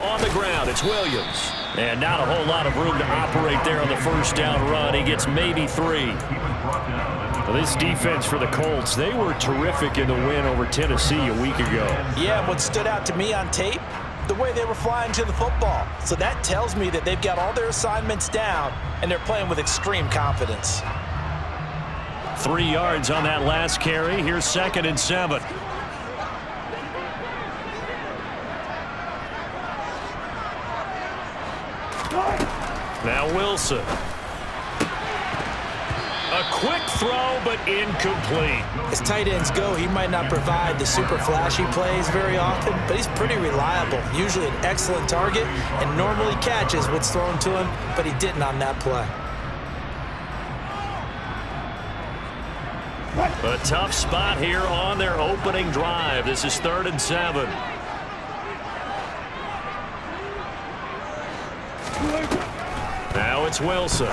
On the ground, it's Williams. And not a whole lot of room to operate there on the first down run. He gets maybe 3. Well, this defense for the Colts, they were terrific in the win over Tennessee a week ago. Yeah, what stood out to me on tape, the way they were flying to the football. So that tells me that they've got all their assignments down, and they're playing with extreme confidence. 3 yards on that last carry. Here's 2nd and 7. Now Wilson. A quick throw, but incomplete. As tight ends go, he might not provide the super flashy plays very often, but he's pretty reliable. Usually an excellent target and normally catches what's thrown to him, but he didn't on that play. A tough spot here on their opening drive. This is 3rd and 7. Now it's Wilson.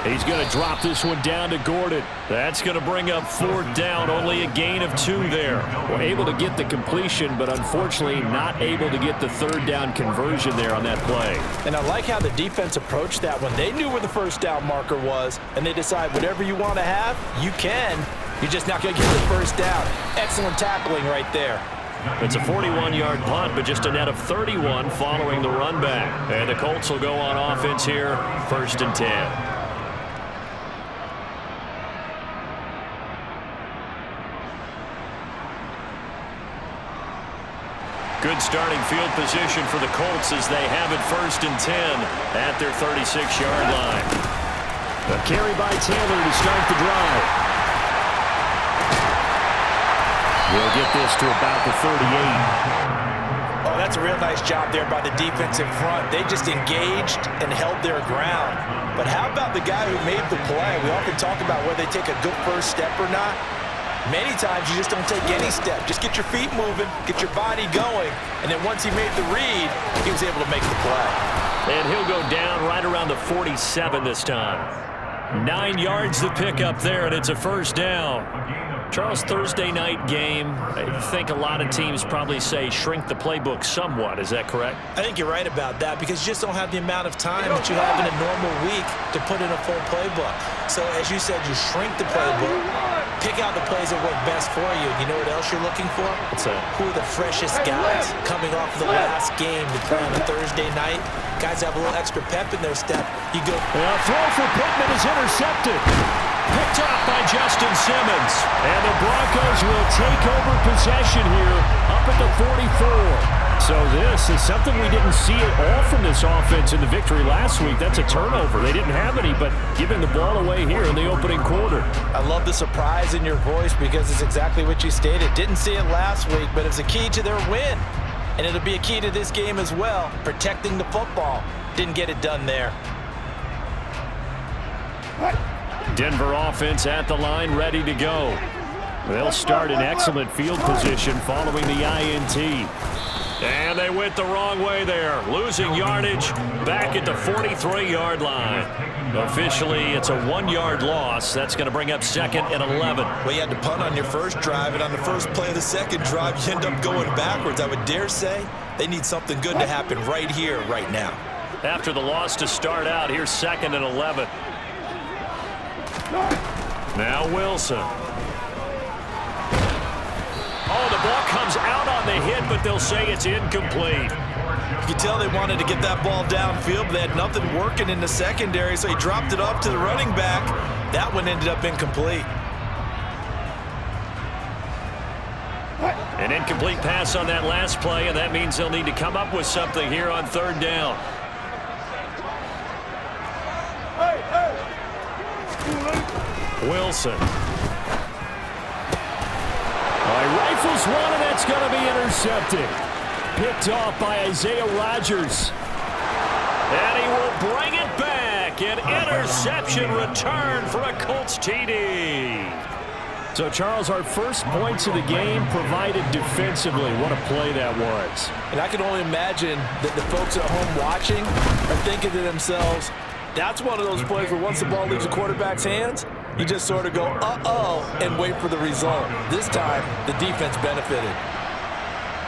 He's going to drop this one down to Gordon. That's going to bring up 4th down. Only a gain of 2 there. We're able to get the completion, but unfortunately not able to get the 3rd down conversion there on that play. And I like how the defense approached that one. They knew where the first down marker was, and they decide whatever you want to have, you can. You're just not going to get the first down. Excellent tackling right there. It's a 41-yard punt, but just a net of 31 following the run back. And the Colts will go on offense here, 1st and 10. Good starting field position for the Colts as they have it 1st and 10 at their 36-yard line. A carry by Taylor to start the drive. We'll get this to about the 38. Oh, that's a real nice job there by the defense in front. They just engaged and held their ground. But how about the guy who made the play? We often talk about whether they take a good first step or not. Many times you just don't take any step. Just get your feet moving, get your body going, and then once he made the read, he was able to make the play. And he'll go down right around the 47 this time. 9 yards to pick up there, and it's a 1st down. Charles, Thursday night game, I think a lot of teams probably say shrink the playbook somewhat. Is that correct? I think you're right about that because you just don't have the amount of time that you have in a normal week to put in a full playbook. So as you said, you shrink the playbook, pick out the plays that work best for you. You know what else you're looking for? What's that? Who are the freshest guys coming off the last game to play on a Thursday night? Guys have a little extra pep in their step. You go. A throw for Pittman is intercepted. Picked off by Justin Simmons. And the Broncos will take over possession here up at the 44. So this is something we didn't see at all from this offense in the victory last week. That's a turnover. They didn't have any, but giving the ball away here in the opening quarter. I love the surprise in your voice because it's exactly what you stated. Didn't see it last week, but it's a key to their win. And it'll be a key to this game as well, protecting the football. Didn't get it done there. Denver offense at the line, ready to go. They'll start in excellent field position following the INT. And they went the wrong way there, losing yardage back at the 43-yard line. Officially, it's a 1-yard loss. That's going to bring up 2nd and 11. Well, you had to punt on your first drive, and on the first play of the second drive, you end up going backwards. I would dare say they need something good to happen right here, right now. After the loss to start out, here's 2nd and 11. Now Wilson. Oh, the ball comes out on the hit, but they'll say it's incomplete. You can tell they wanted to get that ball downfield, but they had nothing working in the secondary, so he dropped it off to the running back. That one ended up incomplete. An incomplete pass on that last play, and that means they'll need to come up with something here on 3rd down. Wilson. Rifles one, and that's going to be intercepted. Picked off by Isaiah Rodgers. And he will bring it back. An interception return for a Colts TD. So, Charles, our first points of the game provided defensively. What a play that was. And I can only imagine that the folks at home watching are thinking to themselves, that's one of those plays where once the ball leaves the quarterback's hands, you just sort of go, uh-oh, and wait for the result. This time, the defense benefited.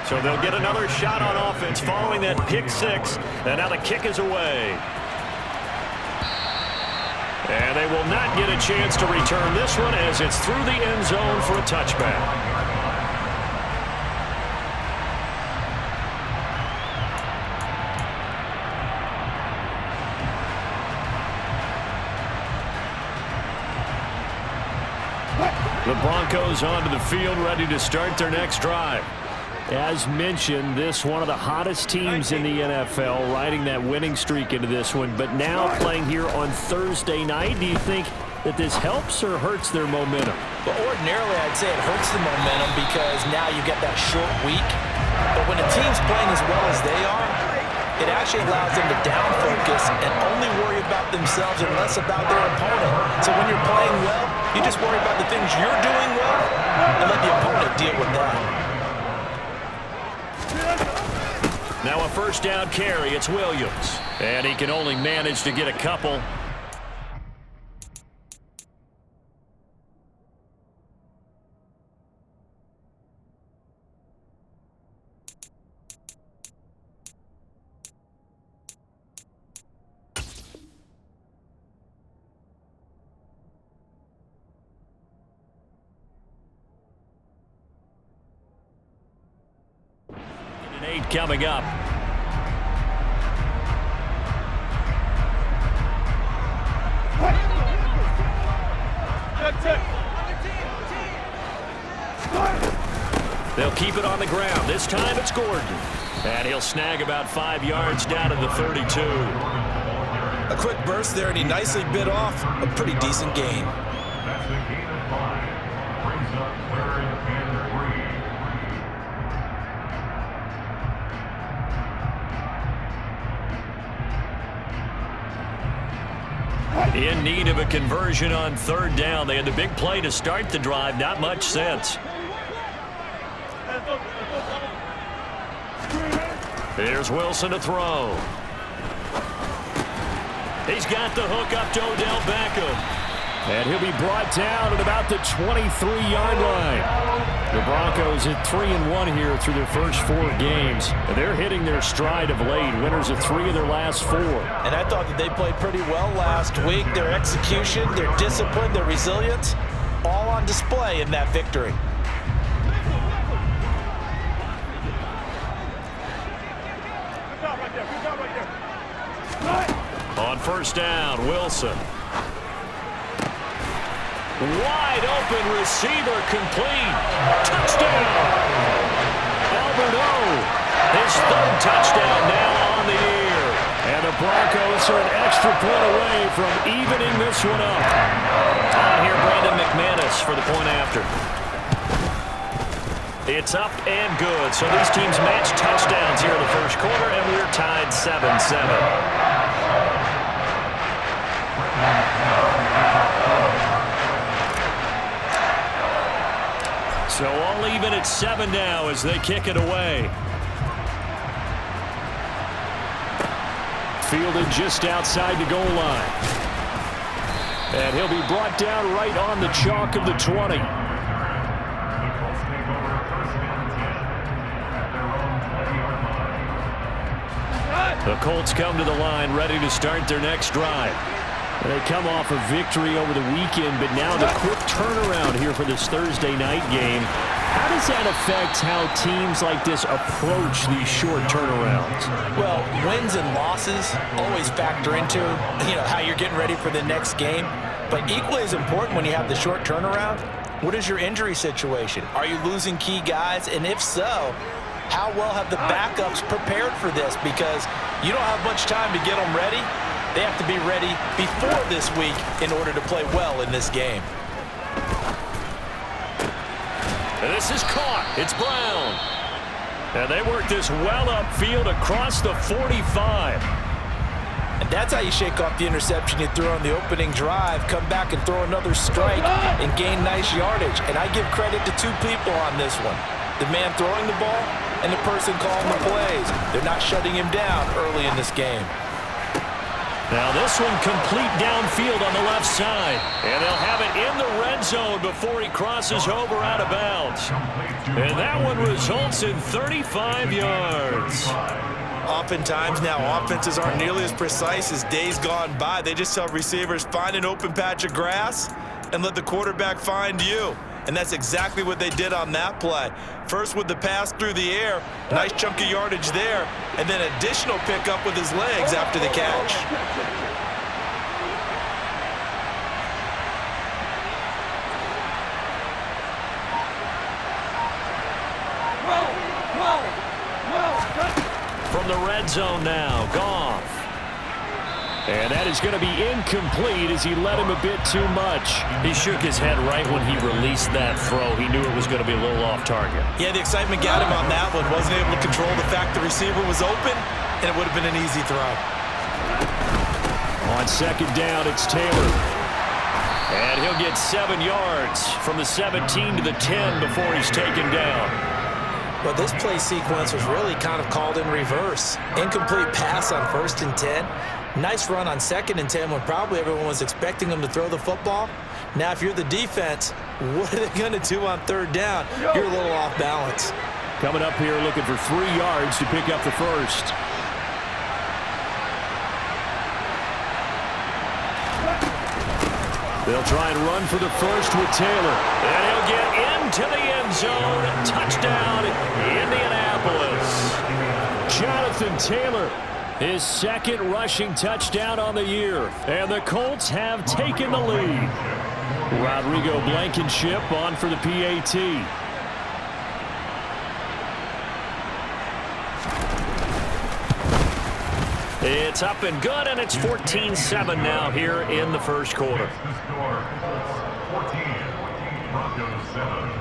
So they'll get another shot on offense following that pick six. And now the kick is away. And they will not get a chance to return this one as it's through the end zone for a touchback. The Broncos onto the field, ready to start their next drive. As mentioned, this one of the hottest teams in the NFL, riding that winning streak into this one, but now playing here on Thursday night. Do you think that this helps or hurts their momentum? Well, ordinarily, I'd say it hurts the momentum because now you get that short week. But when a team's playing as well as they are, it actually allows them to down focus and only worry about themselves and less about their opponent. So when you're playing well, you just worry about the things you're doing well and let the opponent deal with that. Now a first down carry. It's Williams. And he can only manage to get a couple. Coming up. They'll keep it on the ground. This time it's Gordon. And he'll snag about 5 yards down to the 32. A quick burst there, and he nicely bit off a pretty decent gain. In need of a conversion on third down. They had the big play to start the drive. Not much sense. Here's Wilson to throw. He's got the hook up to Odell Beckham. And he'll be brought down at about the 23-yard line. The Broncos at 3-1 here through their first 4 games. And they're hitting their stride of late. Winners of 3 of their last 4. And I thought that they played pretty well last week. Their execution, their discipline, their resilience, all on display in that victory. On first down, Wilson. Wide open receiver, complete. Touchdown. Albert O. His 3rd touchdown now on the year. And the Broncos are an extra point away from evening this one up. On here, Brandon McManus for the point after. It's up and good. So these teams match touchdowns here in the first quarter, and we're tied 7-7. So all even at 7 now as they kick it away. Fielded just outside the goal line. And he'll be brought down right on the chalk of the 20. The Colts come to the line ready to start their next drive. They come off a victory over the weekend, but now the quick turnaround here for this Thursday night game. How does that affect how teams like this approach these short turnarounds? Well, wins and losses always factor into, how you're getting ready for the next game. But equally as important when you have the short turnaround, what is your injury situation? Are you losing key guys? And if so, how well have the backups prepared for this? Because you don't have much time to get them ready. They have to be ready before this week in order to play well in this game. And this is caught. It's Brown. And they work this well upfield across the 45. And that's how you shake off the interception you threw on the opening drive, come back and throw another strike and gain nice yardage. And I give credit to 2 people on this one. The man throwing the ball and the person calling the plays. They're not shutting him down early in this game. Now this one complete downfield on the left side. And they'll have it in the red zone before he crosses over out of bounds. And that one results in 35 yards. Oftentimes now, offenses aren't nearly as precise as days gone by. They just tell receivers, find an open patch of grass and let the quarterback find you. And that's exactly what they did on that play. First with the pass through the air, nice chunk of yardage there, and then additional pickup with his legs after the catch. From the red zone now, Goff. And that is going to be incomplete as he led him a bit too much. He shook his head right when he released that throw. He knew it was going to be a little off target. Yeah, the excitement got him on that one. Wasn't able to control the fact the receiver was open, and it would have been an easy throw. On second down, it's Taylor. And he'll get 7 yards from the 17 to the 10 before he's taken down. Well, this play sequence was really kind of called in reverse. Incomplete pass on 1st and 10. Nice run on 2nd and 10 when probably everyone was expecting him to throw the football. Now, if you're the defense, what are they going to do on 3rd down? You're a little off balance. Coming up here looking for 3 yards to pick up the first. They'll try and run for the first with Taylor. And he'll get into the end zone. Touchdown, Indianapolis. Jonathan Taylor, his 2nd rushing touchdown on the year. And the Colts have taken the lead. Rodrigo Blankenship on for the PAT. It's up and good, and it's 14-7 now here in the first quarter. Broncos 7.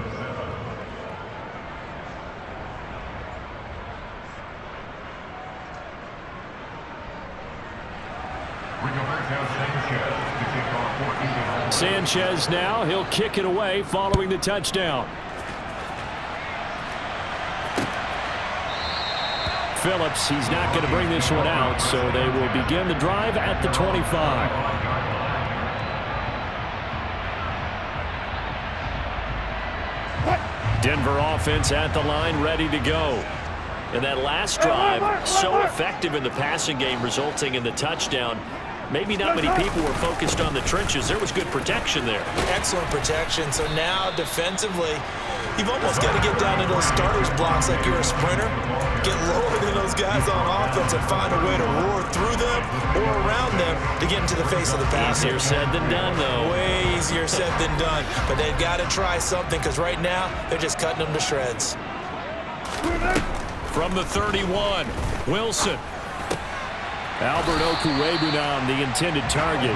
Sanchez now, he'll kick it away following the touchdown. Phillips, he's not going to bring this one out, so they will begin the drive at the 25. Denver offense at the line, ready to go. And that last drive, so effective in the passing game, resulting in the touchdown. Maybe not many people were focused on the trenches. There was good protection there. Excellent protection. So now defensively, you've almost got to get down to those starters blocks like you're a sprinter. Get lower than those guys on offense and find a way to roar through them or around them to get into the face of the passer. Easier said than done, though. Way easier said than done. But they've got to try something because right now they're just cutting them to shreds. From the 31, Wilson. Albert Okwuegbunam, the intended target.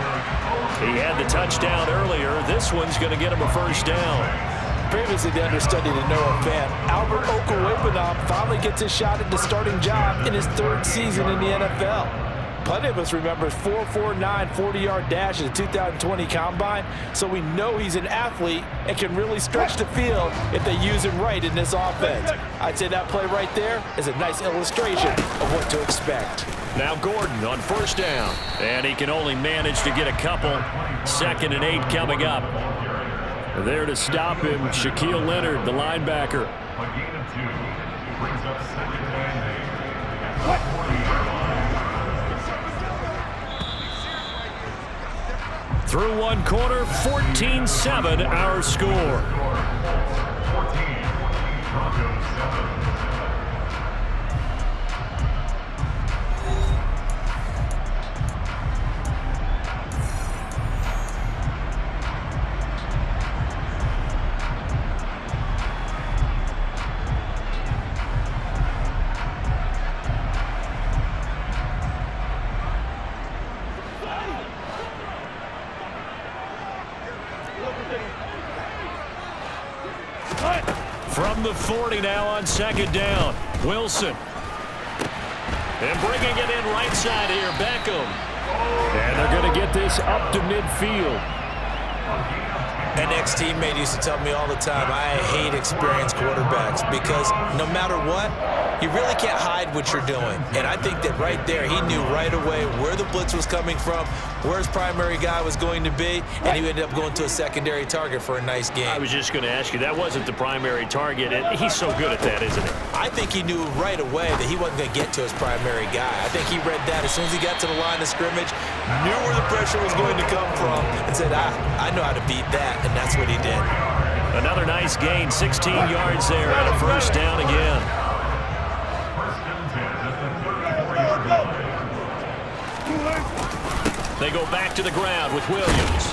He had the touchdown earlier. This one's going to get him a first down. Previously the understudy to Noah Fant, Albert Okwuegbunam finally gets a shot at the starting job in his 3rd season in the NFL. Plenty of us remember his 4.49 40-yard dash at the 2020 Combine, so we know he's an athlete and can really stretch the field if they use him right in this offense. I'd say that play right there is a nice illustration of what to expect. Now Gordon on first down, and he can only manage to get a couple. 2nd and 8 coming up. There to stop him, Shaquille Leonard, the linebacker. A gain of 2 brings up 2nd and 8. Through one quarter, 14-7 our score. 14, Broncos 7. From the 40 now on 2nd down, Wilson. And bringing it in right side here, Beckham. And they're going to get this up to midfield. An ex-teammate used to tell me all the time, I hate experienced quarterbacks because no matter what, You really can't hide what you're doing. And I think that right there, he knew right away where the blitz was coming from, where his primary guy was going to be, and he ended up going to a secondary target for a nice game. I was just going to ask you, that wasn't the primary target, and he's so good at that, isn't he? I think he knew right away that he wasn't going to get to his primary guy. I think he read that as soon as he got to the line of scrimmage, knew where the pressure was going to come from, and said, I know how to beat that, and that's what he did. Another nice gain, 16 yards there, and a first down again. They go back to the ground with Williams.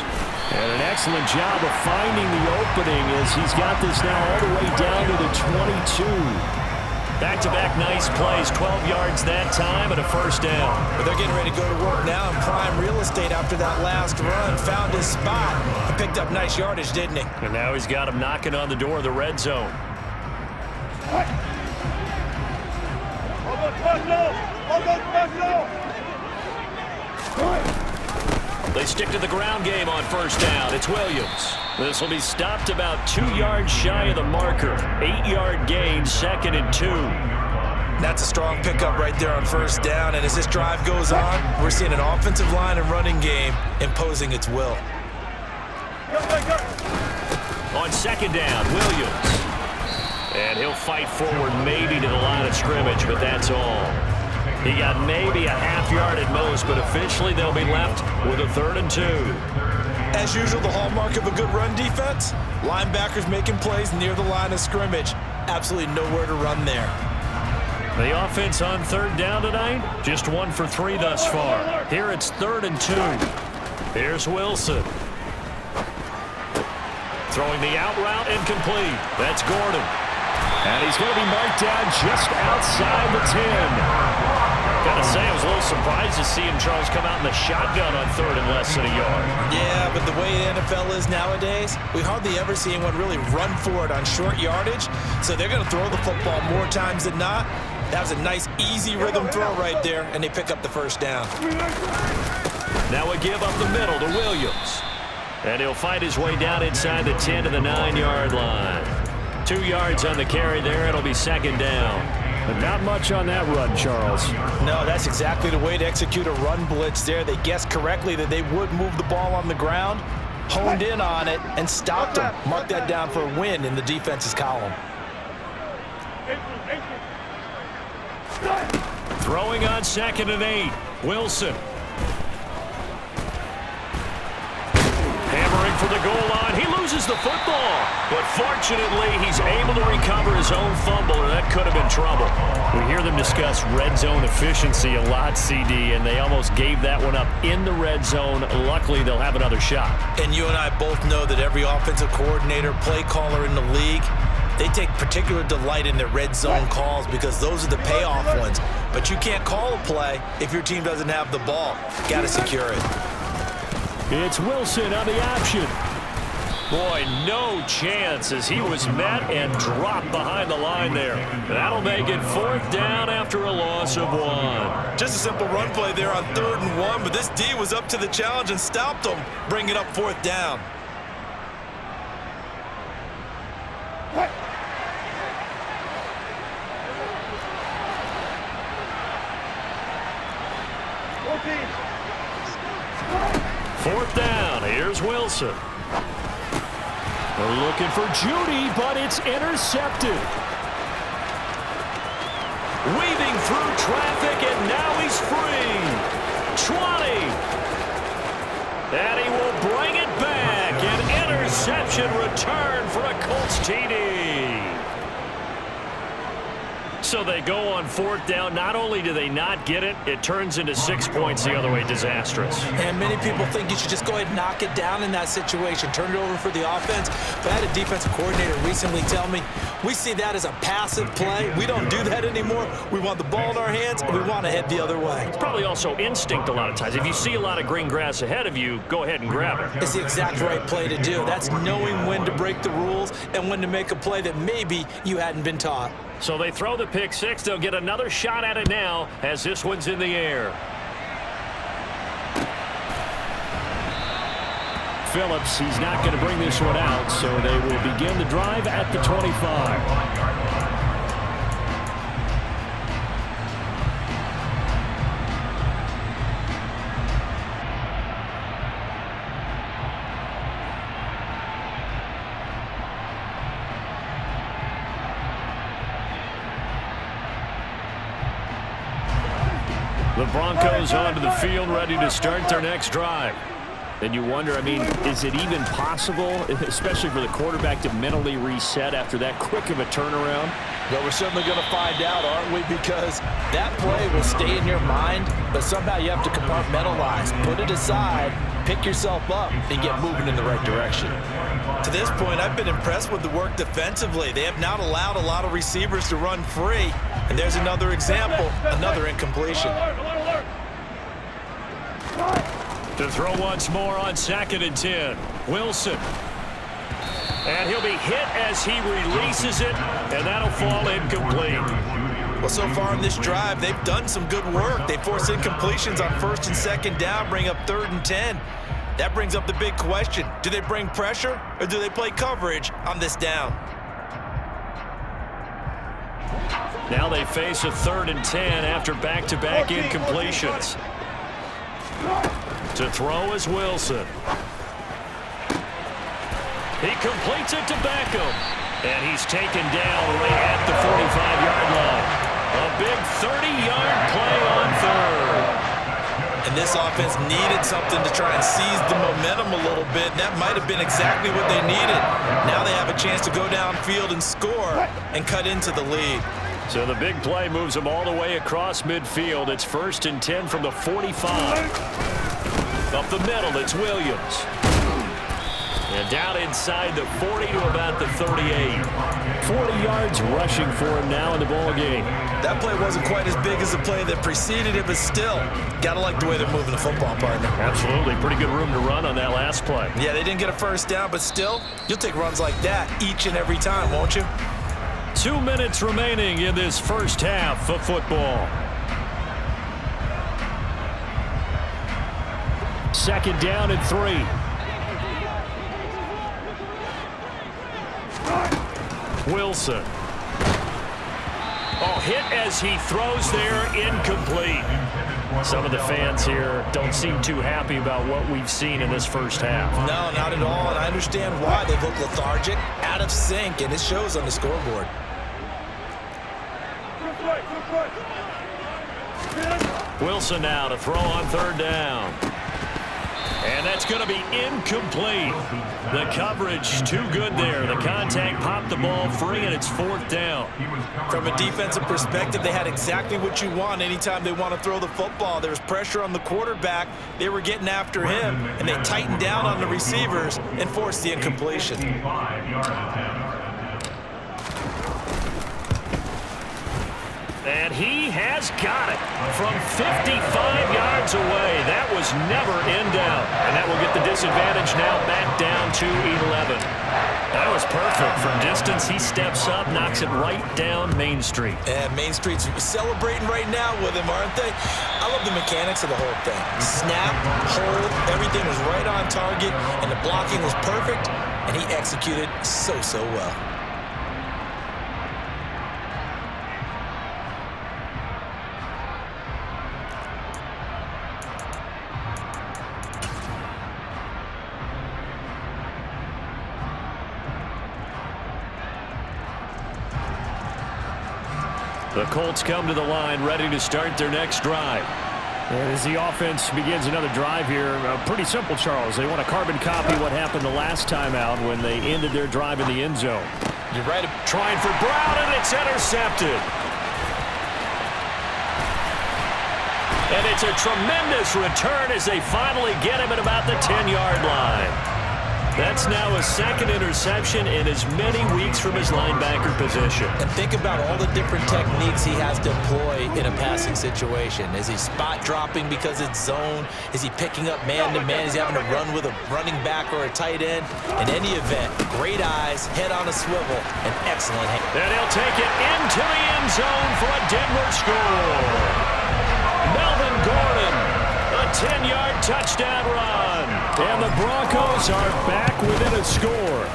And an excellent job of finding the opening as he's got this now all the way down to the 22. Back-to-back nice plays, 12 yards that time and a first down. But they're getting ready to go to work now in prime real estate after that last run. Found his spot and picked up nice yardage, didn't he? And now he's got him knocking on the door of the red zone. They stick to the ground game on first down. It's Williams. This will be stopped about 2 yards shy of the marker. 8-yard gain, 2nd and 2. That's a strong pickup right there on first down. And as this drive goes on, we're seeing an offensive line and running game imposing its will. On second down, Williams. And he'll fight forward maybe to the line of scrimmage, but that's all. He got maybe a half yard at most, but officially they'll be left with a 3rd and 2. As usual, the hallmark of a good run defense, linebackers making plays near the line of scrimmage. Absolutely nowhere to run there. The offense on 3rd down tonight, just 1 for 3 thus far. Here it's 3rd and 2. Here's Wilson. Throwing the out route incomplete. That's Gordon. And he's going to be marked down just outside the 10. Gotta say, I was a little surprised to see him, Charles, come out in the shotgun on 3rd and less than a yard. Yeah, but the way the NFL is nowadays, we hardly ever see anyone really run for it on short yardage. So they're going to throw the football more times than not. That was a nice, easy rhythm throw right there, and they pick up the first down. Now a give up the middle to Williams. And he'll fight his way down inside the 10 to the 9-yard line. 2 yards on the carry there. It'll be 2nd down. But not much on that run, Charles. No, that's exactly the way to execute a run blitz there. They guessed correctly that they would move the ball on the ground, honed in on it, and stopped them. Mark that down for a win in the defense's column. Throwing on 2nd and 8. Wilson. Hammering for the goal line. He loses the football. But fortunately, he's able to recover his own fumble, or that could have been trouble. We hear them discuss red zone efficiency a lot, CD, and they almost gave that one up in the red zone. Luckily, they'll have another shot. And you and I both know that every offensive coordinator, play caller in the league, they take particular delight in their red zone calls because those are the payoff ones. But you can't call a play if your team doesn't have the ball. Got to secure it. It's Wilson on the option. Boy, no chance as he was met and dropped behind the line there. That'll make it 4th down after a loss of 1. Just a simple run play there on 3rd and 1, but this D was up to the challenge and stopped them, bringing up 4th down. Fourth down. Here's Wilson. They're looking for Judy, but it's intercepted. Weaving through traffic, and now he's free. 20. And he will bring it back. An interception return for a Colts TD. So they go on 4th down. Not only do they not get it, it turns into 6 points the other way. Disastrous. And many people think you should just go ahead and knock it down in that situation. Turn it over for the offense. But I had a defensive coordinator recently tell me, we see that as a passive play. We don't do that anymore. We want the ball in our hands, and we want to head the other way. It's probably also instinct a lot of times. If you see a lot of green grass ahead of you, go ahead and grab it. It's the exact right play to do. That's knowing when to break the rules and when to make a play that maybe you hadn't been taught. So they throw the pick six. They'll get another shot at it now as this one's in the air. Phillips, he's not going to bring this one out, so they will begin the drive at the 25. The Broncos onto the field, ready to start their next drive. And you wonder, I mean, is it even possible, especially for the quarterback, to mentally reset after that quick of a turnaround? Well, we're certainly going to find out, aren't we? Because that play will stay in your mind, but somehow you have to compartmentalize, put it aside, pick yourself up, and get moving in the right direction. To this point, I've been impressed with the work defensively. They have not allowed a lot of receivers to run free. And there's another example, another incompletion. To throw once more on 2nd and 10. Wilson. And he'll be hit as he releases it, and that'll fall incomplete. Well, so far in this drive, they've done some good work. They force incompletions on 1st and 2nd down, bring up 3rd and 10. That brings up the big question. Do they bring pressure, or do they play coverage on this down? Now they face a 3rd and 10 after back-to-back incompletions. To throw is Wilson. He completes it to Beckham. And he's taken down right at the 45-yard line. A big 30-yard play on 3rd. And this offense needed something to try and seize the momentum a little bit. That might have been exactly what they needed. Now they have a chance to go downfield and score and cut into the lead. So the big play moves them all the way across midfield. It's 1st and 10 from the 45. Up the middle, it's Williams. And down inside the 40 to about the 38. 40 yards rushing for him now in the ball game. That play wasn't quite as big as the play that preceded it, but still, gotta like the way they're moving the football, partner. Absolutely. Pretty good room to run on that last play. Yeah, they didn't get a first down, but still, you'll take runs like that each and every time, won't you? 2 minutes remaining in this first half of football. 2nd down and 3. Wilson. Oh, hit as he throws there, incomplete. Some of the fans here don't seem too happy about what we've seen in this first half. No, not at all, and I understand why. They look lethargic, out of sync, and it shows on the scoreboard. Wilson now to throw on 3rd down. And that's going to be incomplete. The coverage too good there. The contact popped the ball free, and it's 4th down. From a defensive perspective, they had exactly what you want anytime they want to throw the football. There was pressure on the quarterback. They were getting after him, and they tightened down on the receivers and forced the incompletion. And he has got it from 55 yards away. That was never in doubt. And that will get the disadvantage now back down to 11. That was perfect. From distance, he steps up, knocks it right down Main Street. And Main Street's celebrating right now with him, aren't they? I love the mechanics of the whole thing. Snap, hold, everything was right on target, and the blocking was perfect, and he executed so well. The Colts come to the line, ready to start their next drive. And as the offense begins another drive here, pretty simple, Charles. They want to carbon copy what happened the last time out when they ended their drive in the end zone. You're right. Trying for Brown, and it's intercepted. And it's a tremendous return as they finally get him at about the 10-yard line. That's now a 2nd interception in as many weeks from his linebacker position. And think about all the different techniques he has to employ in a passing situation. Is he spot dropping because it's zone? Is he picking up man-to-man? Is he having to run with a running back or a tight end? In any event, great eyes, head on a swivel, and excellent hand. And he'll take it into the end zone for a Denver score. Melvin Gordon, a 10-yard touchdown run. And the Broncos are back within a score.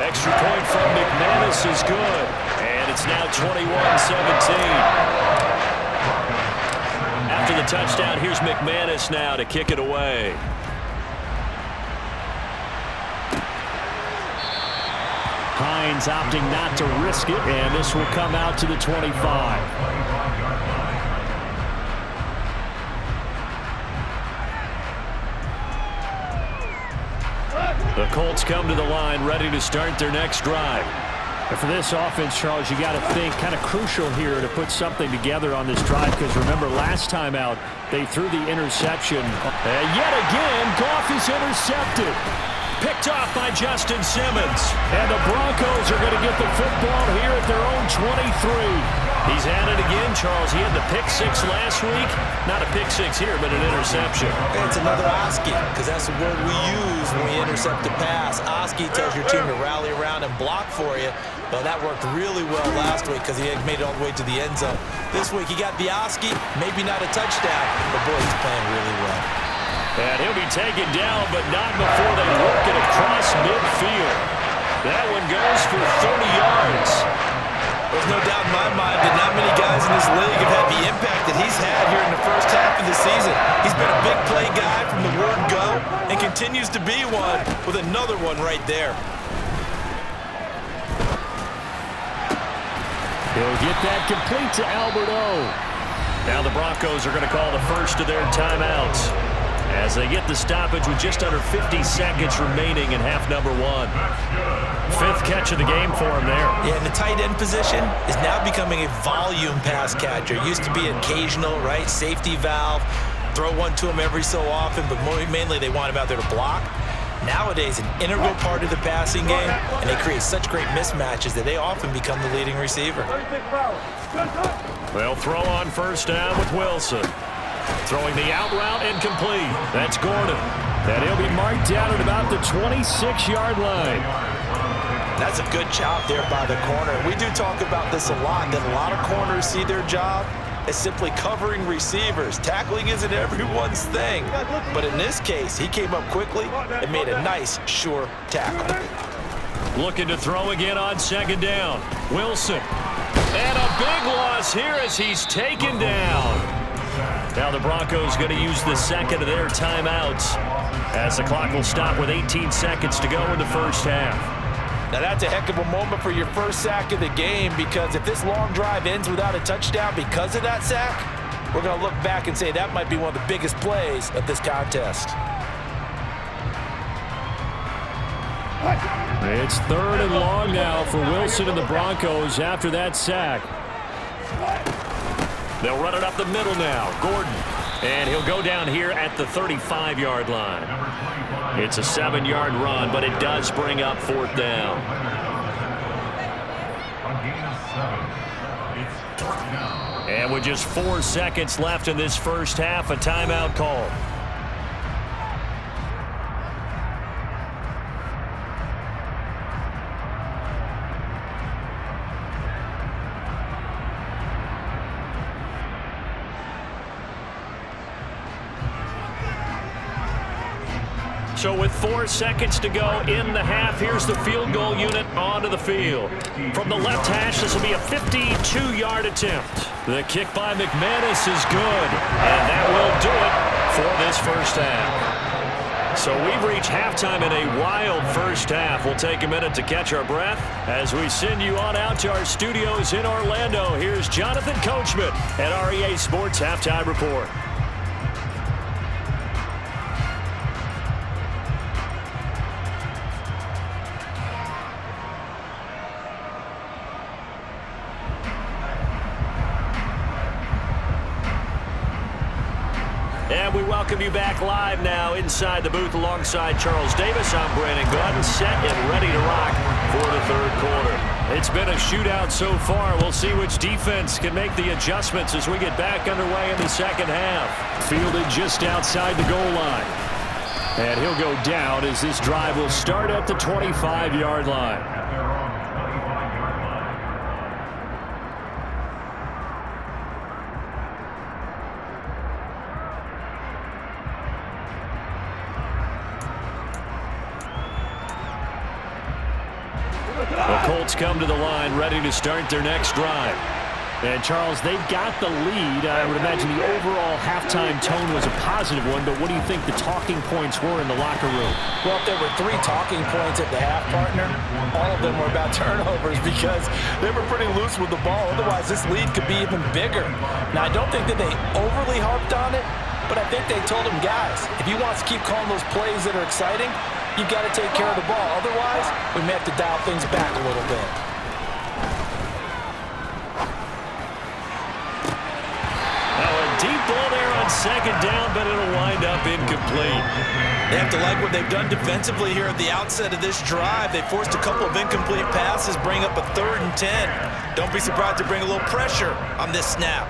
Extra point from McManus is good. And it's now 21-17. After the touchdown, here's McManus now to kick it away. Hines opting not to risk it, and this will come out to the 25. The Colts come to the line ready to start their next drive. And for this offense, Charles, you got to think kind of crucial here to put something together on this drive, because remember last time out they threw the interception. And yet again, Goff is intercepted. Picked off by Justin Simmons. And the Broncos are going to get the football here at their own 23. He's at it again, Charles. He had the pick six last week. Not a pick six here, but an interception. It's another Oski, because that's the word we use when we intercept a pass. Oski tells your team to rally around and block for you. Well, that worked really well last week because he had made it all the way to the end zone. This week, he got the Oski, maybe not a touchdown, but boy, he's playing really well. And he'll be taken down, but not before they work it across midfield. That one goes for 30 yards. There's no doubt in my mind that not many guys in this league have had the impact that he's had here in the first half of the season. He's been a big play guy from the word go and continues to be one with another one right there. He'll get that complete to Albert O. Now the Broncos are going to call the first of their timeouts as they get the stoppage with just under 50 seconds remaining in half number one. Fifth catch of the game for him there. Yeah, and the tight end position is now becoming a volume pass catcher. It used to be occasional, right? Safety valve, throw one to him every so often, but mainly they want him out there to block. Nowadays, an integral part of the passing game, and they create such great mismatches that they often become the leading receiver. They'll throw on first down with Wilson. Throwing the out route incomplete. That's Gordon. And he'll be marked down at about the 26-yard line. That's a good job there by the corner. We do talk about this a lot, that a lot of corners see their job as simply covering receivers. Tackling isn't everyone's thing. But in this case, he came up quickly and made a nice, sure tackle. Looking to throw again on second down. Wilson. And a big loss here as he's taken down. Now the Broncos going to use the second of their timeouts as the clock will stop with 18 seconds to go in the first half. Now that's a heck of a moment for your first sack of the game, because if this long drive ends without a touchdown because of that sack, we're going to look back and say that might be one of the biggest plays of this contest. It's third and long now for Wilson and the Broncos after that sack. They'll run it up the middle now. Gordon. And he'll go down here at the 35-yard line. It's a 7-yard run, but it does bring up fourth down. And with just 4 seconds left in this first half, a timeout call. So with 4 seconds to go in the half, here's the field goal unit onto the field. From the left hash, this will be a 52-yard attempt. The kick by McManus is good, and that will do it for this first half. So we've reached halftime in a wild first half. We'll take a minute to catch our breath as we send you on out to our studios in Orlando. Here's Jonathan Coachman at REA Sports Halftime Report. And we welcome you back live now inside the booth alongside Charles Davis. I'm Brandon Gordon, set and ready to rock for the third quarter. It's been a shootout so far. We'll see which defense can make the adjustments as we get back underway in the second half. Fielded just outside the goal line. And he'll go down as this drive will start at the 25-yard line. The Colts come to the line ready to start their next drive. And, Charles, they've got the lead. I would imagine the overall halftime tone was a positive one, but what do you think the talking points were in the locker room? Well, if there were 3 talking points at the half, partner, all of them were about turnovers because they were pretty loose with the ball. Otherwise, this lead could be even bigger. Now, I don't think that they overly harped on it, but I think they told them, guys, if you want to keep calling those plays that are exciting, you've got to take care of the ball. Otherwise, we may have to dial things back a little bit. Deep ball there on second down, but it'll wind up incomplete. They have to like what they've done defensively here at the outset of this drive. They forced a couple of incomplete passes, bring up a 3rd and 10. Don't be surprised to bring a little pressure on this snap.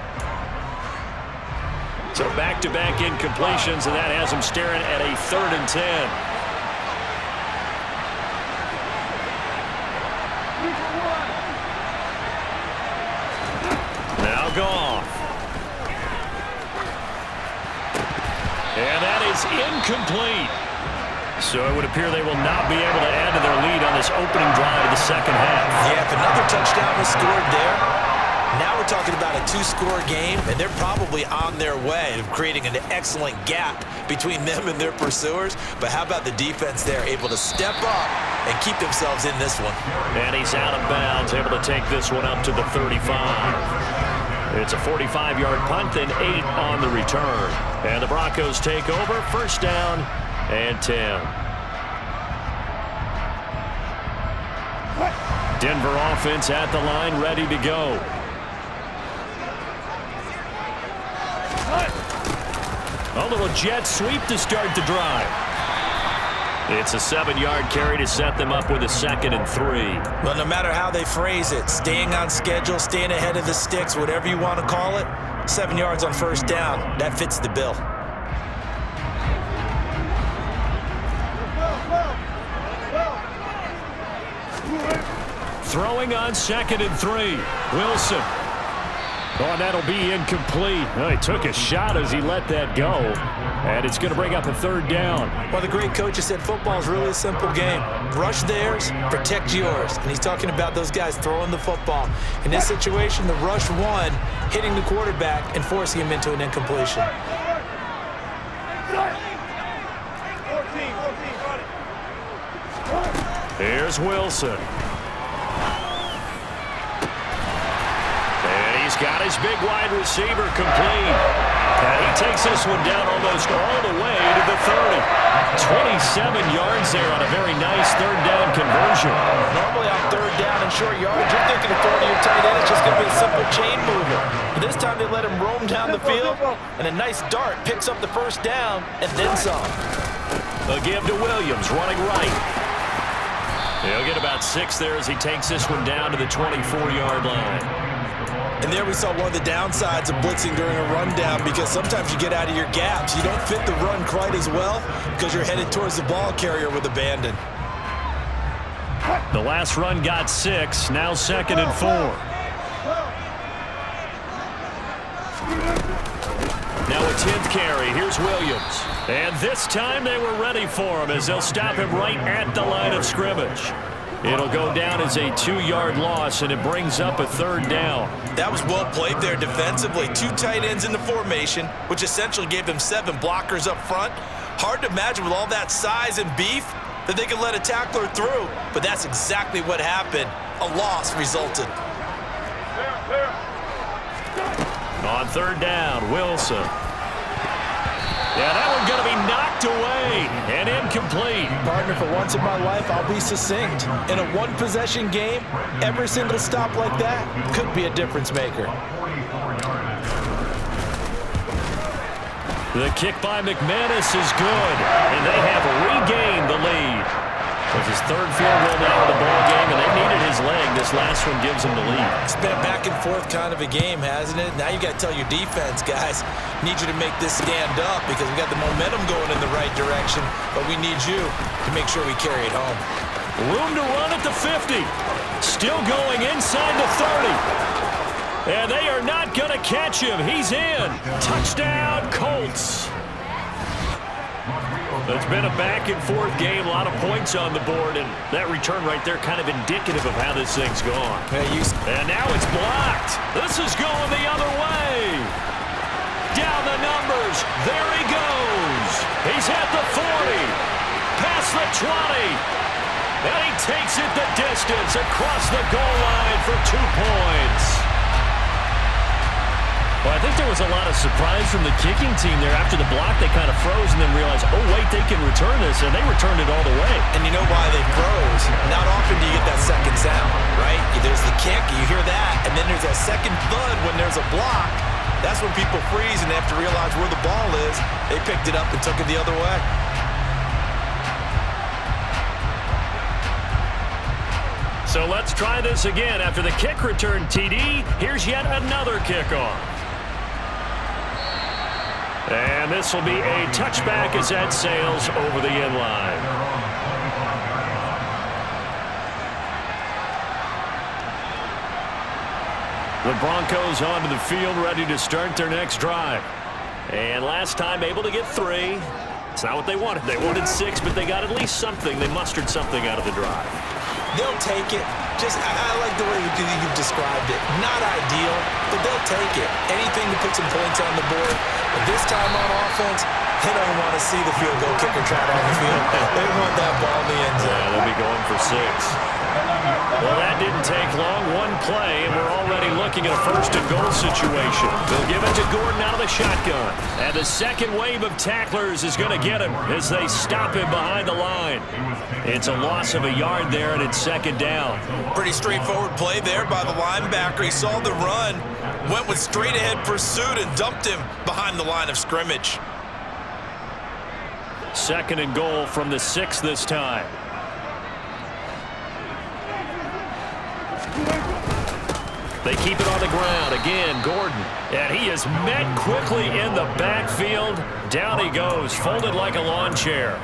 So back-to-back incompletions, and that has them staring at a 3rd and 10. Now Goff. And that is incomplete. So it would appear they will not be able to add to their lead on this opening drive of the second half. Yeah, if another touchdown was scored there, now we're talking about a 2-score game, and they're probably on their way of creating an excellent gap between them and their pursuers. But how about the defense there, able to step up and keep themselves in this one? And he's out of bounds, able to take this one up to the 35. It's a 45-yard punt, then 8 on the return. And the Broncos take over, 1st down and 10. Denver offense at the line, ready to go. A little jet sweep to start the drive. It's a 7-yard carry to set them up with a 2nd and 3. Well, no matter how they phrase it, staying on schedule, staying ahead of the sticks, whatever you want to call it, 7 yards on 1st down, that fits the bill. Throwing on 2nd and 3. Wilson. Oh, and that'll be incomplete. Well, he took a shot as he let that go. And it's going to bring up a 3rd down. Well, the great coach has said football is really a simple game. Rush theirs, protect yours. And he's talking about those guys throwing the football. In this situation, the rush one, hitting the quarterback and forcing him into an incompletion. Here's Wilson. He's got his big wide receiver complete. And he takes this one down almost all the way to the 30. 27 yards there on a very nice 3rd down conversion. Normally on 3rd down and short yards, you're thinking of throwing to your tight end. It's just going to be a simple chain mover. But this time they let him roam down the field, and a nice dart picks up the 1st down and then some. A give to Williams, running right. He'll get about 6 there as he takes this one down to the 24-yard line. And there we saw one of the downsides of blitzing during a rundown, because sometimes you get out of your gaps. You don't fit the run quite as well because you're headed towards the ball carrier with abandon. The last run got 6, now 2nd and 4. Now a 10th carry. Here's Williams. And this time they were ready for him as they'll stop him right at the line of scrimmage. It'll go down as a 2-yard loss, and it brings up a 3rd down. That was well played there defensively. 2 tight ends in the formation, which essentially gave them 7 blockers up front. Hard to imagine with all that size and beef that they could let a tackler through, but that's exactly what happened. A loss resulted. On 3rd down, Wilson. Yeah, that one's going to be knocked away and incomplete. Partner, for once in my life, I'll be succinct. In a one-possession game, every single stop like that could be a difference maker. The kick by McManus is good, and they have regained the lead. It's his 3rd field goal now of the ball game, and they needed his leg. This last one gives them the lead. It's been a back-and-forth kind of a game, hasn't it? Now you got to tell your defense, guys, need you to make this stand up because we got the momentum going in the right direction, but we need you to make sure we carry it home. Room to run at the 50. Still going inside the 30. And they are not going to catch him. He's in. Touchdown, Colts. It's been a back-and-forth game, a lot of points on the board, and that return right there kind of indicative of how this thing's gone. And now it's blocked. This is going the other way. Down the numbers. There he goes. He's at the 40. Past the 20. And he takes it the distance across the goal line for 2 points. Well, I think there was a lot of surprise from the kicking team there. After the block, they kind of froze and then realized, oh, wait, they can return this, and they returned it all the way. And you know why they froze? Not often do you get that second sound, right? There's the kick, you hear that, and then there's that second thud when there's a block. That's when people freeze and they have to realize where the ball is. They picked it up and took it the other way. So let's try this again. After the kick return TD, here's yet another kickoff. And this will be a touchback as that sails over the end line. The Broncos onto the field, ready to start their next drive. And last time able to get 3. It's not what they wanted. They wanted 6, but they got at least something. They mustered something out of the drive. They'll take it. I like the way you've described it. Not ideal, but they'll take it. Anything to put some points on the board. But this time on offense, they don't want to see the field goal kicker trot on the field. They want that ball in the end zone. Yeah, they'll be going for 6. Well, that didn't take long. One play, and we're already looking at a first-and-goal situation. They'll give it to Gordon out of the shotgun. And the second wave of tacklers is going to get him as they stop him behind the line. It's a loss of a yard there, and it's second down. Pretty straightforward play there by the linebacker. He saw the run, went with straight-ahead pursuit, and dumped him behind the line of scrimmage. Second and goal from the 6 this time. They keep it on the ground. Again, Gordon. And he is met quickly in the backfield. Down he goes, folded like a lawn chair.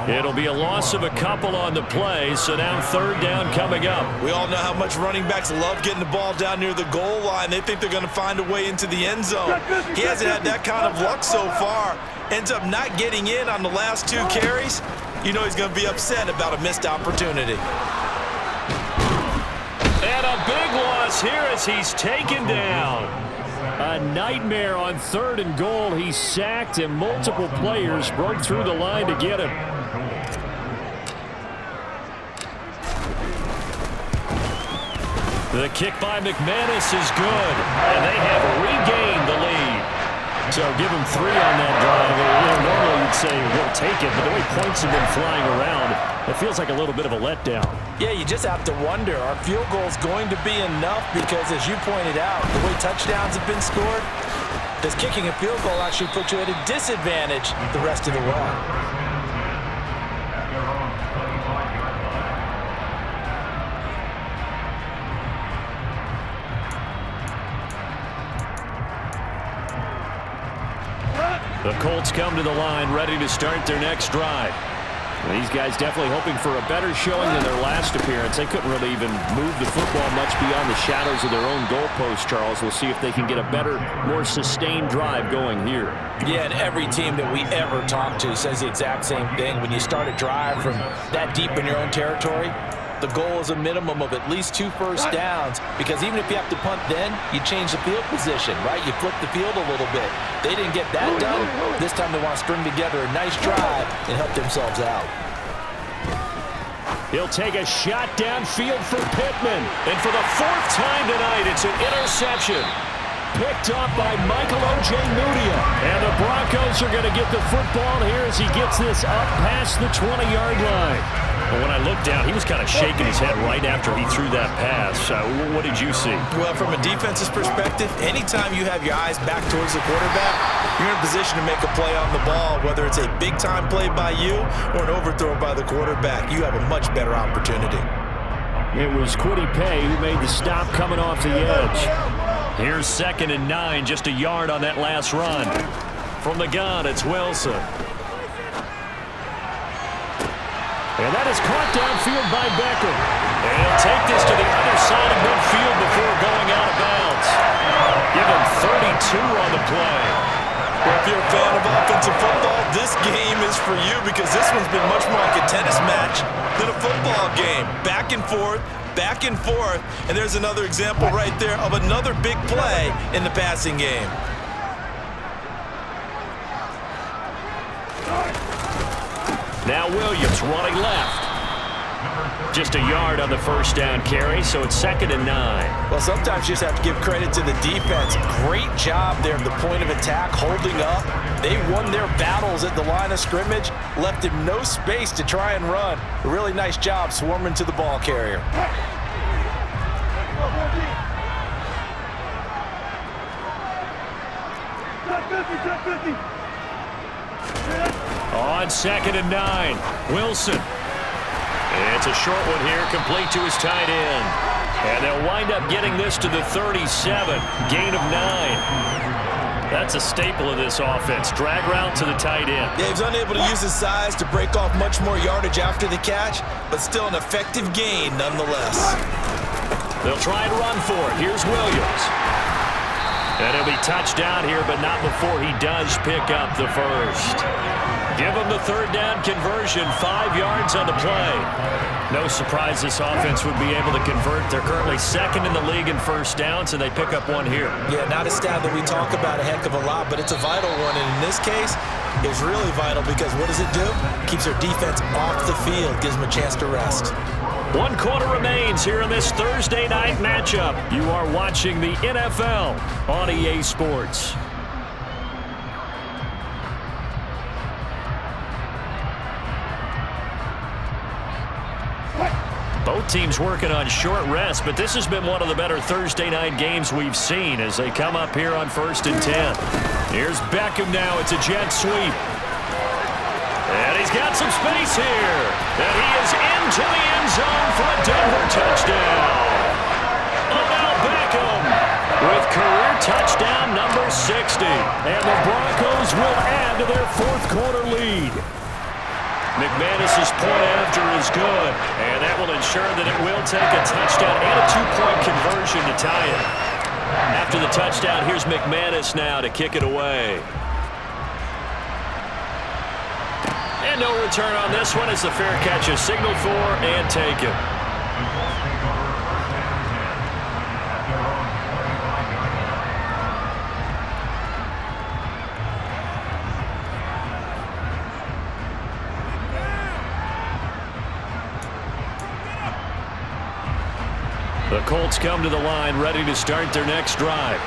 It'll be a loss of a couple on the play, so now third down coming up. We all know how much running backs love getting the ball down near the goal line. They think they're going to find a way into the end zone. He hasn't had that kind of luck so far. Ends up not getting in on the last 2 carries. You know he's going to be upset about a missed opportunity. And a big loss here as he's taken down. A nightmare on third and goal. He's sacked, and multiple players broke through the line to get him. The kick by McManus is good, and they have regained the lead. So give him 3 on that drive. Normally you'd say we'll take it, but the way points have been flying around, it feels like a little bit of a letdown. Yeah, you just have to wonder, are field goals going to be enough? Because as you pointed out, the way touchdowns have been scored, does kicking a field goal actually put you at a disadvantage the rest of the way? The Colts come to the line ready to start their next drive. Well, these guys definitely hoping for a better showing than their last appearance. They couldn't really even move the football much beyond the shadows of their own goalpost, Charles. We'll see if they can get a better, more sustained drive going here. Yeah, and every team that we ever talk to says the exact same thing. When you start a drive from that deep in your own territory, the goal is a minimum of at least 2 first downs, because even if you have to punt then, you change the field position, right? You flip the field a little bit. They didn't get that done. This time they want to string together a nice drive and help themselves out. He'll take a shot downfield for Pittman. And for the 4th time tonight, it's an interception. Picked up by Michael O.J. Mudia. And the Broncos are going to get the football here as he gets this up past the 20-yard line. But when I looked down, he was kind of shaking his head right after he threw that pass. What did you see? Well, from a defense's perspective, anytime you have your eyes back towards the quarterback, you're in a position to make a play on the ball, whether it's a big-time play by you or an overthrow by the quarterback. You have a much better opportunity. It was Kwity Paye who made the stop coming off the edge. Here's 2nd and 9, just a yard on that last run. From the gun, it's Wilson. And that is caught downfield by Beckham. And he'll take this to the other side of midfield before going out of bounds. Give him 32 on the play. Well, if you're a fan of offensive football, this game is for you, because this one's been much more like a tennis match than a football game. Back and forth, and there's another example right there of another big play in the passing game. Now Williams running left. Just a yard on the first down carry, so it's 2nd and 9. Well, sometimes you just have to give credit to the defense. Great job there at the point of attack, holding up. They won their battles at the line of scrimmage, left him no space to try and run. A really nice job swarming to the ball carrier. On 2nd and 9, Wilson. It's a short one here, complete to his tight end. And they'll wind up getting this to the 37, gain of 9. That's a staple of this offense. Drag route to the tight end. Yeah, he was unable to use his size to break off much more yardage after the catch, but still an effective gain nonetheless. They'll try and run for it. Here's Williams. And he'll be touchdown here, but not before he does pick up the first. Give them the 3rd down conversion, 5 yards on the play. No surprise this offense would be able to convert. They're currently 2nd in the league in first downs, and they pick up one here. Yeah, not a stat that we talk about a heck of a lot, but it's a vital one. And in this case, it's really vital because what does it do? Keeps their defense off the field, gives them a chance to rest. 1 quarter remains here in this Thursday night matchup. You are watching the NFL on EA Sports. Both teams working on short rest, but this has been one of the better Thursday night games we've seen as they come up here on 1st and 10. Here's Beckham now. It's a jet sweep. And he's got some space here. And he is into the end zone for a Denver touchdown. Odell Beckham with career touchdown number 60. And the Broncos will add to their 4th quarter lead. McManus's point after is good, and that will ensure that it will take a touchdown and a 2-point conversion to tie it. After the touchdown, here's McManus now to kick it away. And no return on this one as the fair catch is signaled for and taken. The Colts come to the line ready to start their next drive.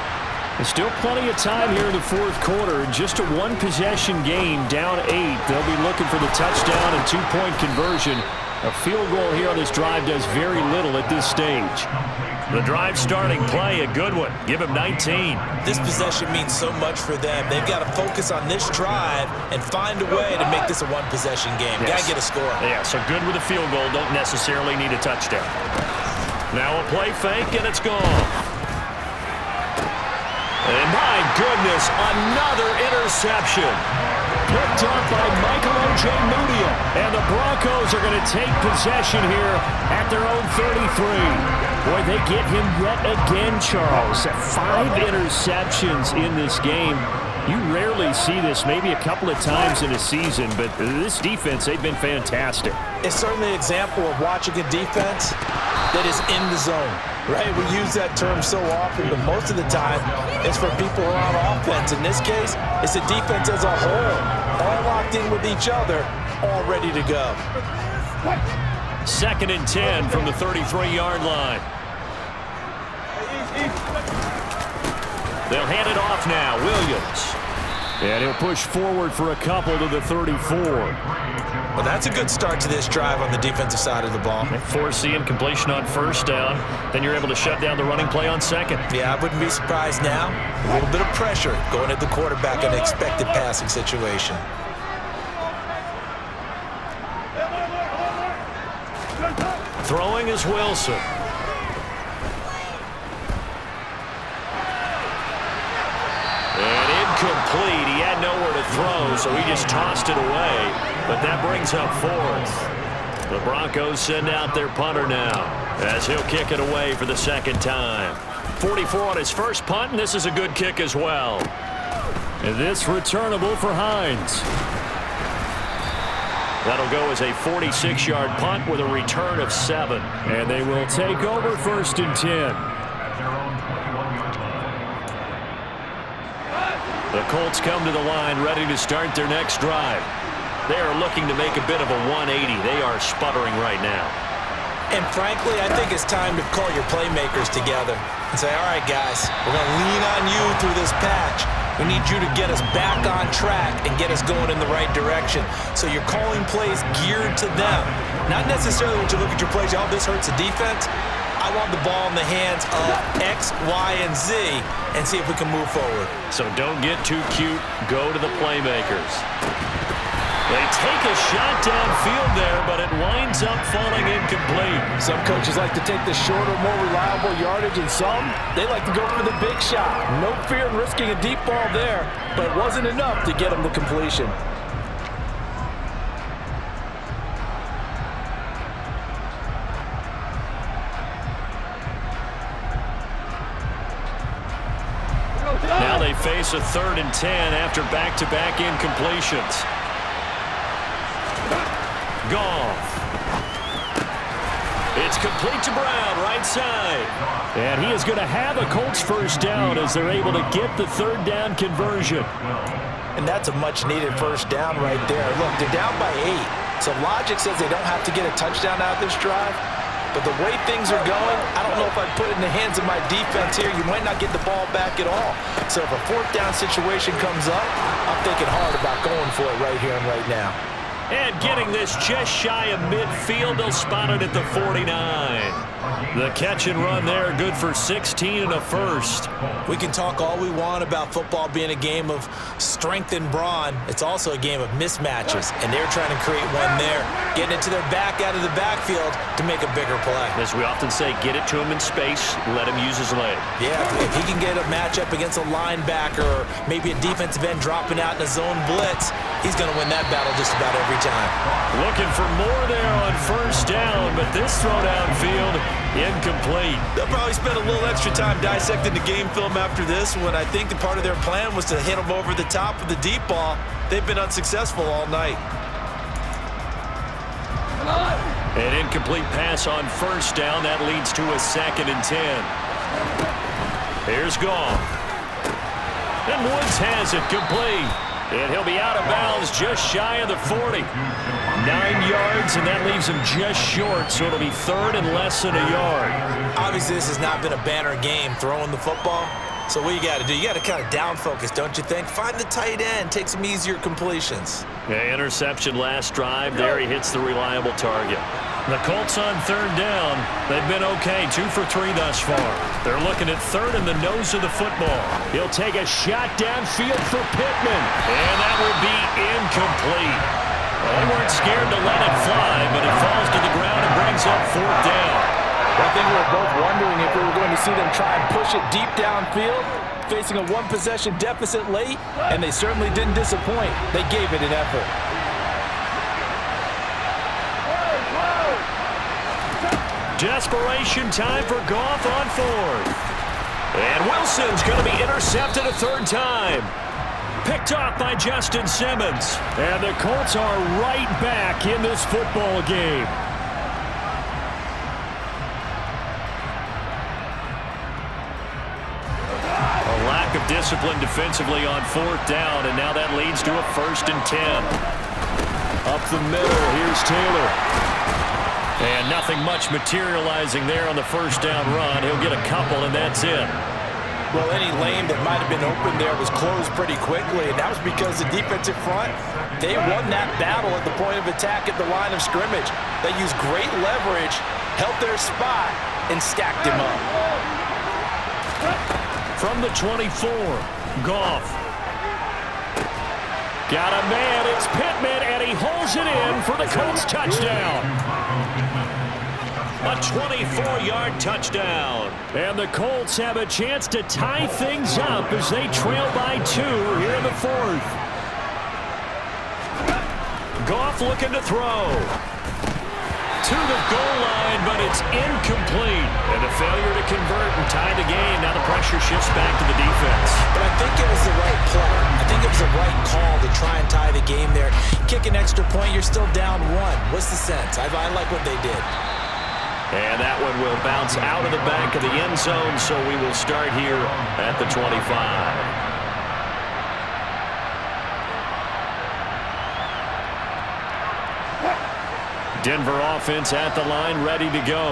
There's still plenty of time here in the 4th quarter. Just a 1-possession game, down 8. They'll be looking for the touchdown and 2-point conversion. A field goal here on this drive does very little at this stage. The drive starting play, a good one. Give him 19. This possession means so much for them. They've got to focus on this drive and find a way to make this a 1-possession game. Yes. Got to get a score. Yeah, so good with a field goal. Don't necessarily need a touchdown. Now a play fake, and it's gone. And my goodness, another interception. Picked up by Michael O.J. Mudia. And the Broncos are going to take possession here at their own 33. Boy, they get him yet again, Charles. 5 interceptions in this game. You rarely see this, maybe a couple of times in a season, but this defense, they've been fantastic. It's certainly an example of watching a defense that is in the zone, right? We use that term so often, but most of the time it's for people who are on offense. In this case, it's the defense as a whole, all locked in with each other, all ready to go. 2nd and 10 from the 33-yard line. They'll hand it off now. Williams. And he'll push forward for a couple to the 34. Well, that's a good start to this drive on the defensive side of the ball. Forcing completion on 1st down. Then you're able to shut down the running play on 2nd. Yeah, I wouldn't be surprised now. A little bit of pressure going at the quarterback in an expected passing situation. Throwing is Wilson. And incomplete. He had nowhere to throw, so he just tossed it away. But that brings up 4th. The Broncos send out their punter now as he'll kick it away for the 2nd time. 44 on his first punt, and this is a good kick as well. And this returnable for Hines. That'll go as a 46-yard punt with a return of 7. And they will take over 1st and 10. The Colts come to the line ready to start their next drive. They are looking to make a bit of a 180. They are sputtering right now. And frankly, I think it's time to call your playmakers together and say, all right, guys, we're going to lean on you through this patch. We need you to get us back on track and get us going in the right direction. So you're calling plays geared to them. Not necessarily when you look at your plays, oh, this hurts the defense. I want the ball in the hands of X, Y, and Z and see if we can move forward. So don't get too cute. Go to the playmakers. They take a shot downfield there, but it winds up falling incomplete. Some coaches like to take the shorter, more reliable yardage, and some, they like to go for the big shot. No fear in risking a deep ball there, but it wasn't enough to get them the completion. Now they face a 3rd and 10 after back-to-back incompletions. Goff. It's complete to Brown, right side. And he is going to have a Colts first down as they're able to get the 3rd down conversion. And that's a much-needed first down right there. Look, they're down by 8. So logic says they don't have to get a touchdown out of this drive. But the way things are going, I don't know if I'd put it in the hands of my defense here. You might not get the ball back at all. So if a 4th down situation comes up, I'm thinking hard about going for it right here and right now. And getting this just shy of midfield, they'll spot it at the 49. The catch and run there, good for 16 and a first. We can talk all we want about football being a game of strength and brawn. It's also a game of mismatches, and they're trying to create one there, getting it to their back out of the backfield to make a bigger play. As we often say, get it to him in space, let him use his leg. Yeah, if he can get a matchup against a linebacker or maybe a defensive end dropping out in a zone blitz, he's going to win that battle just about every time. Looking for more there on first down, but this throw downfield, incomplete. They'll probably spend a little extra time dissecting the game film after this when I think the part of their plan was to hit them over the top of the deep ball. They've been unsuccessful all night. An incomplete pass on first down. That leads to a 2nd and 10. Here's Goff. And Woods has it complete. And he'll be out of bounds just shy of the 40. 9 yards, and that leaves him just short, so it'll be 3rd and less than a yard. Obviously, this has not been a banner game throwing the football. So what you got to do, you got to kind of down focus, don't you think? Find the tight end, take some easier completions. Yeah, interception last drive. There he hits the reliable target. The Colts on 3rd down. They've been okay, 2 for 3 thus far. They're looking at 3rd in the nose of the football. He'll take a shot downfield for Pittman. And that will be incomplete. They weren't scared to let it fly, but it falls to the ground and brings up 4th down. I think we were both wondering if we were going to see them try and push it deep downfield, facing a 1-possession deficit late, and they certainly didn't disappoint. They gave it an effort. Desperation time for Goff on 4th. And Wilson's going to be intercepted a 3rd time. Picked off by Justin Simmons. And the Colts are right back in this football game. A lack of discipline defensively on 4th down, and now that leads to a 1st and 10. Up the middle, here's Taylor. And nothing much materializing there on the first down run. He'll get a couple, and that's it. Well, any lane that might have been open there was closed pretty quickly, and that was because the defensive front, they won that battle at the point of attack at the line of scrimmage. They used great leverage, held their spot, and stacked him up. From the 24, Goff. Got a man, it's Pittman, and he holds it in for the Colts touchdown. A 24-yard touchdown. And the Colts have a chance to tie things up as they trail by 2 here in the 4th. Goff looking to throw. To the goal line, but it's incomplete. And a failure to convert and tie the game. Now the pressure shifts back to the defense. But I think it was the right play. I think it was the right call to try and tie the game there. Kick an extra point, you're still down 1. What's the sense? I like what they did. And that one will bounce out of the back of the end zone, so we will start here at the 25. Denver offense at the line, ready to go.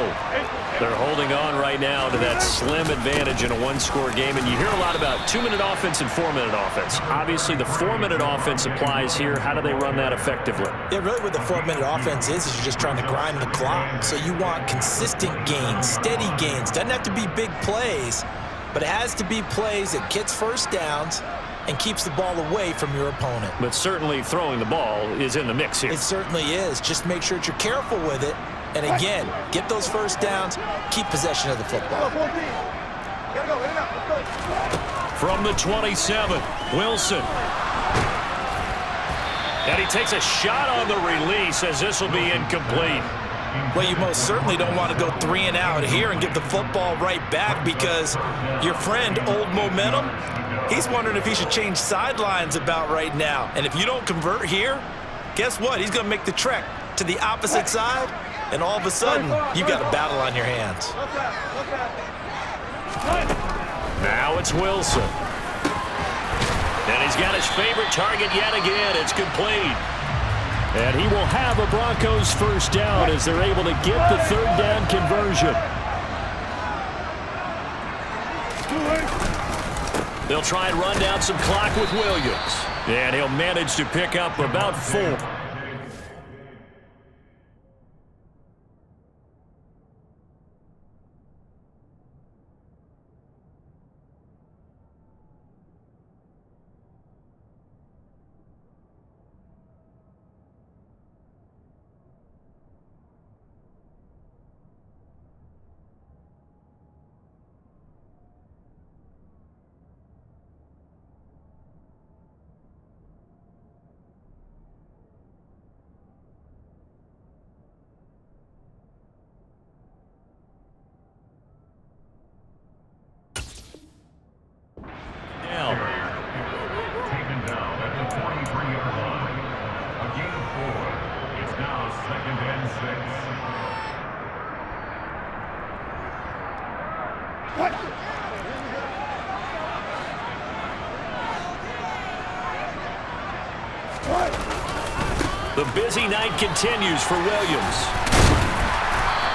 They're holding on right now to that slim advantage in a one-score game. And you hear a lot about 2-minute offense and 4-minute offense. Obviously, the 4-minute offense applies here. How do they run that effectively? Yeah, really what the 4-minute offense is you're just trying to grind the clock. So you want consistent gains, steady gains. Doesn't have to be big plays, but it has to be plays that gets first downs and keeps the ball away from your opponent. But certainly throwing the ball is in the mix here. It certainly is. Just make sure that you're careful with it. And again, get those first downs, keep possession of the football. From the 27, Wilson. And he takes a shot on the release as this will be incomplete. Well, you most certainly don't want to go 3 and out here and get the football right back because your friend, Old Momentum, he's wondering if he should change sidelines about right now. And if you don't convert here, guess what? He's going to make the trek to the opposite side, and all of a sudden, you've got a battle on your hands. Now it's Wilson. And he's got his favorite target yet again. It's complete. And he will have a Broncos first down as they're able to get the third down conversion. They'll try and run down some clock with Williams. And he'll manage to pick up about 4. Taken down at the 43-yard line. A gain of 4. It's now 2nd and 6. The busy night continues for Williams.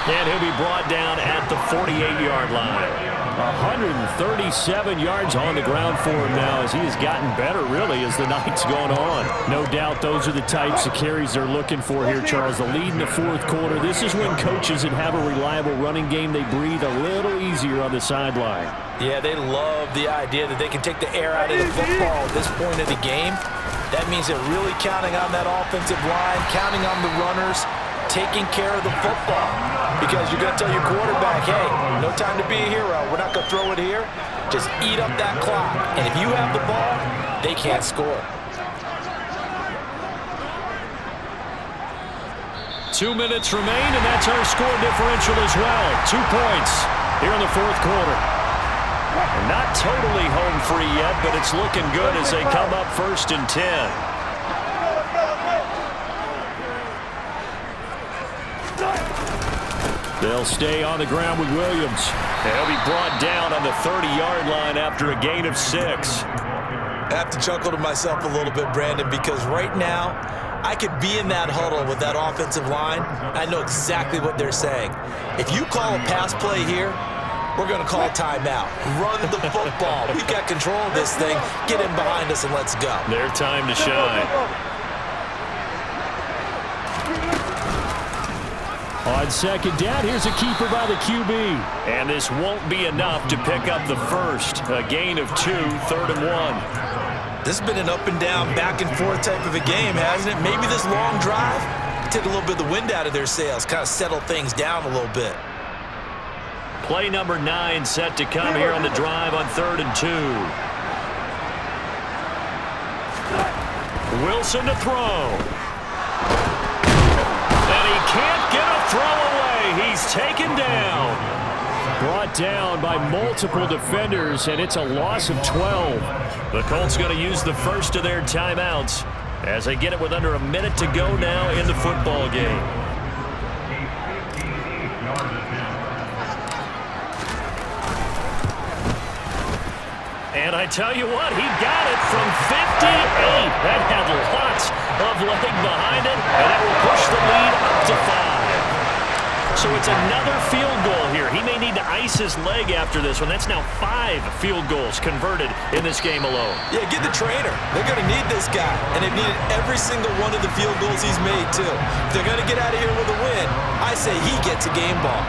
And he'll be brought down at the 48-yard line. 137 yards on the ground for him now as he has gotten better, really, as the night's gone on. No doubt those are the types of carries they're looking for here, Charles. The lead in the fourth quarter. This is when coaches that have a reliable running game, they breathe a little easier on the sideline. Yeah, they love the idea that they can take the air out of the football at this point of the game. That means they're really counting on that offensive line, counting on the runners, taking care of the football. Because you're going to tell your quarterback, hey, no time to be a hero. We're not going to throw it here. Just eat up that clock. And if you have the ball, they can't score. 2 minutes remain, and that's our score differential as well. 2 points here in the fourth quarter. Not totally home free yet, but it's looking good as they come up 1st and 10. They'll stay on the ground with Williams. He'll be brought down on the 30-yard line after a gain of 6. I have to chuckle to myself a little bit, Brandon, because right now I could be in that huddle with that offensive line. I know exactly what they're saying. If you call a pass play here, we're going to call a timeout. Run the football. We've got control of this thing. Get in behind us and let's go. Their time to shine. On 2nd down, here's a keeper by the QB. And this won't be enough to pick up the first. A gain of 2, 3rd and 1. This has been an up and down, back and forth type of a game, hasn't it? Maybe this long drive take a little bit of the wind out of their sails, kind of settle things down a little bit. Play number 9 set to come here on the drive on 3rd and 2. Wilson to throw. And he can't get a throw away. He's taken down. Brought down by multiple defenders, and it's a loss of 12. The Colts going to use the first of their timeouts as they get it with under a minute to go now in the football game. And I tell you what, he got it from 58. That had lots of leg behind it, and that will push the lead up to 5. So it's another field goal here. He may need to ice his leg after this one. That's now 5 field goals converted in this game alone. Yeah, get the trainer. They're going to need this guy, and they've needed every single one of the field goals he's made, too. If they're going to get out of here with a win, I say he gets a game ball.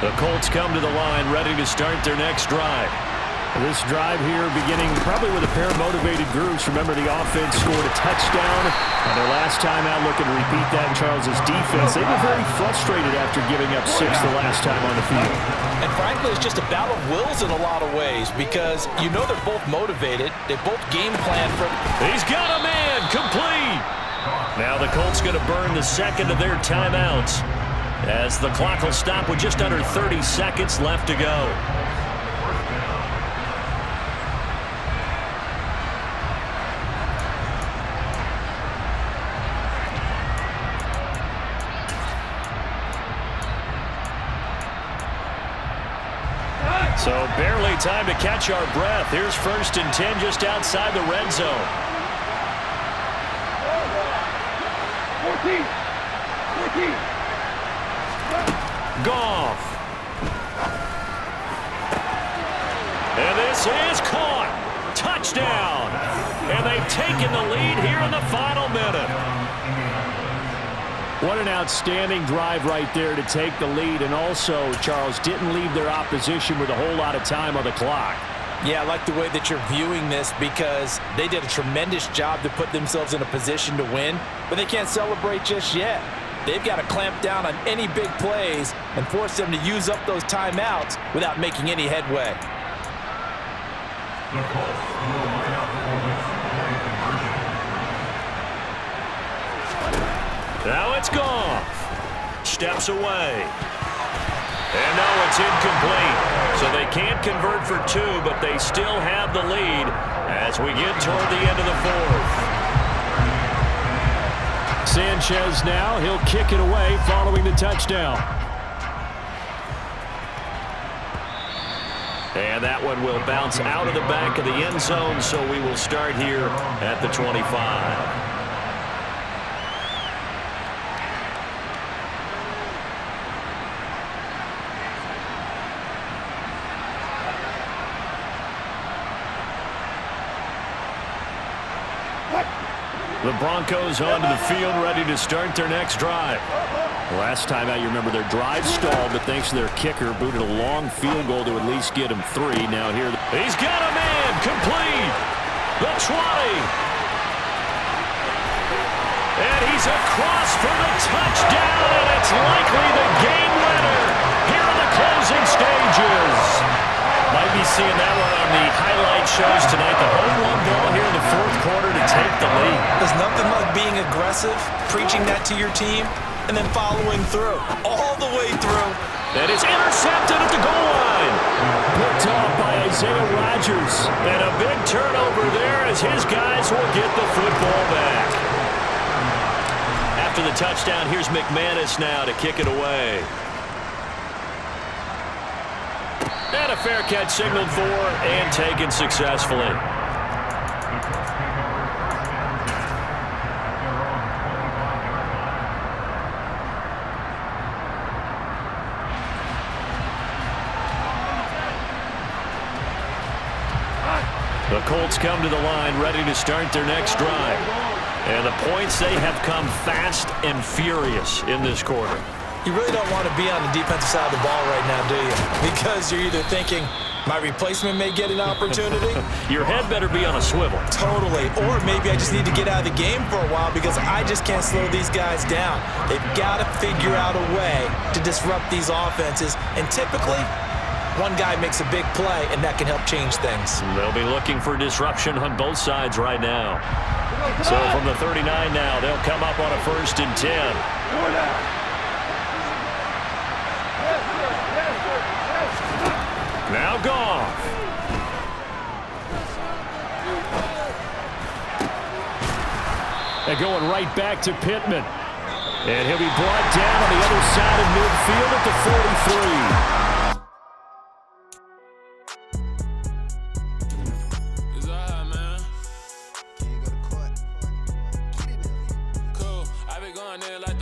The Colts come to the line, ready to start their next drive. This drive here beginning probably with a pair of motivated groups. Remember, the offense scored a touchdown on their last time out. Looking to repeat that in Charles's defense. They were very frustrated after giving up 6 the last time on the field. And frankly, it's just a battle of wills in a lot of ways because you know they're both motivated. They both game plan for... He's got a man, complete. Now the Colts going to burn the second of their timeouts as the clock will stop with just under 30 seconds left to go. So barely time to catch our breath. Here's 1st and 10 just outside the red zone. 14. Goff. And this is caught. Touchdown. And they've taken the lead here in the final minute. What an outstanding drive right there to take the lead. And also, Charles, didn't leave their opposition with a whole lot of time on the clock. Yeah, I like the way that you're viewing this because they did a tremendous job to put themselves in a position to win, but they can't celebrate just yet. They've got to clamp down on any big plays and force them to use up those timeouts without making any headway. The Colts will line up for this point conversion. Now it's Goff. Steps away. And now it's incomplete. So they can't convert for 2, but they still have the lead as we get toward the end of the 4th. Sanchez now, he'll kick it away following the touchdown. And that one will bounce out of the back of the end zone, so we will start here at the 25. The Broncos onto the field, ready to start their next drive. Last time out, you remember their drive stalled, but thanks to their kicker, booted a long field goal to at least get him 3. Now here, he's got a man, complete. The 20. And he's across for the touchdown, and it's likely the game winner here in the closing stages. Might be seeing that one on the highlight shows tonight. The home run ball here in the 4th quarter to take the lead. There's nothing like being aggressive, preaching that to your team, and then following through, all the way through. That is intercepted at the goal line. picked off by Isaiah Rodgers. And a big turnover there as his guys will get the football back. After the touchdown, here's McManus now to kick it away. And a fair catch signaled for and taken successfully. The Colts come to the line ready to start their next drive. And the points, they have come fast and furious in this quarter. You really don't want to be on the defensive side of the ball right now, do you? Because you're either thinking, my replacement may get an opportunity. Your head better be on a swivel. Totally. Or maybe I just need to get out of the game for a while because I just can't slow these guys down. They've got to figure out a way to disrupt these offenses. And typically, one guy makes a big play, and that can help change things. They'll be looking for disruption on both sides right now. So from the 39 now, they'll come up on a 1st and 10. Now Goff. They're going right back to Pittman. And he'll be brought down on the other side of midfield at the 43. running like